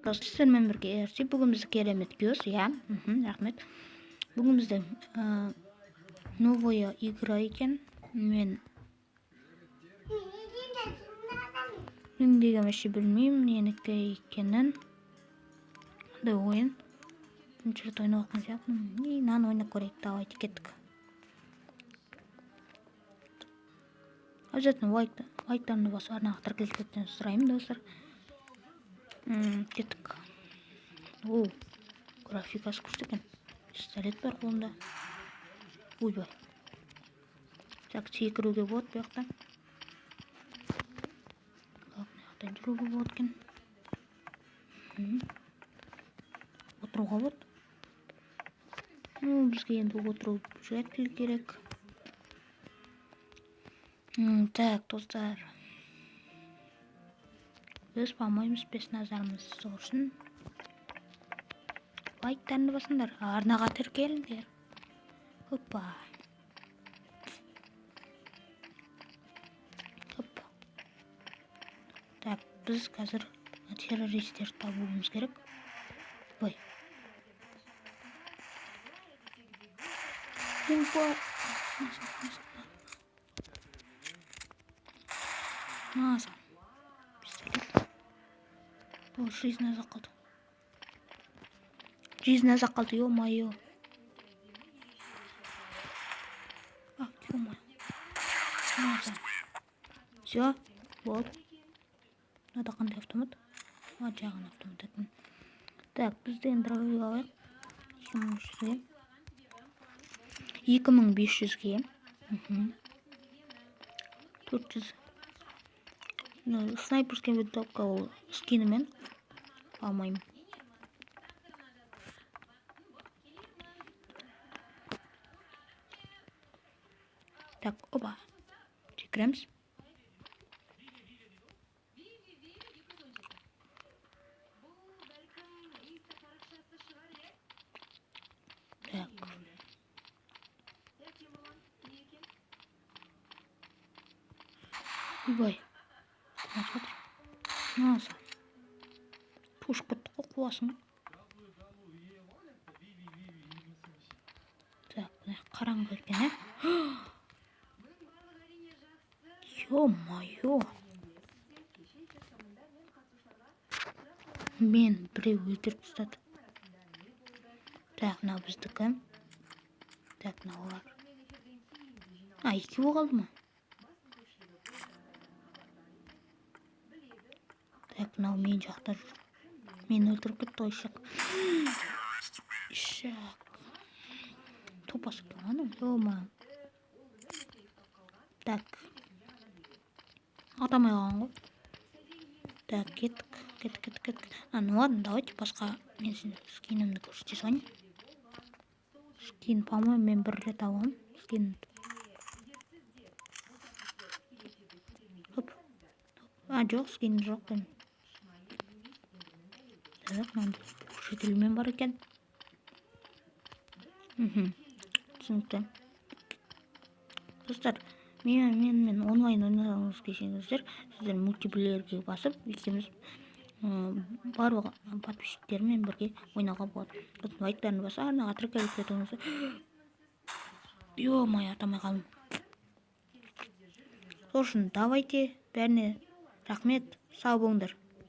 Сіздермен бірге ерте бүгін бізді керемет көз, иә, рахмет. Бүгін бізде новая игра екен. Мен деген вообще білмеймін ненікі екенін. Қандай ойын. Бірінші рет ойнап жатқан сияқтымын. Мынаны ойнап көрейік, давайте кеттік. Обязательно лайктарымды басып арнаға тіркелгендерін сұраймын, достар. Кеттік. Графикасы күшті екен. Пистолет бар қолында. Ойбай. Так, секіруге болады бұл жақта. Мына жүруге болады екен. Отыруға болады. Бізге енді отыру жәртіл керек. Так, достар. Біз памаймыз бес назарымыз соғырсын. Лайктарынды басыңдар. Арнаға тіркеліңдер. Хоппа. Хоппа. Так, біз қазір террористер табуымыз керек. Бай. Кемпа. Наза. Пистолет. Жизнь закалды. Жизнь закалды, ё-моё. Ё-моё. Наза. Всё. Вот. Надо қандай автомат? Жағын автомат екен. Так, бізден дровыға алайық. 2500-ге. 400. Снайперский винтовка ол скинімен алмаймын. Так, опа. Секіреміз. Так. Ойбай. Наза. Пушка қуасың. Так, қараңғы екен, Ё-моё. Мен біреу өлтіріп тастады. Так, мынау біздікі. Так, мынаулар. Екеуі қалды ма? Так, мынау мен жақта жүр. Мен өлтіріп кетті ғой шақ. Топасы қаланы, ё-моё. Так. Атамай қалған ғой. Так, кеттік. Ну ладно, давайте басқа мен скинімді көрсете салайын. Скин, по-моему, мен бір рет алғам. Скин. Хоп. Жоқ, скин жоқ. Так, мынандай көрсетілмен бар екен. Түсінікті. Достар, мен онлайн ойнағыңыз келсеңіздер, сіздер мультиплеерге басып, екеуміз барлық подписчиктермен бірге ойнауға болады. Лайктарını баса, арнаға тіркеліп кетіңіз. Ё-моё, атамай қалдым. Сосын, давайте, бәріне рахмет, сау болыңдар.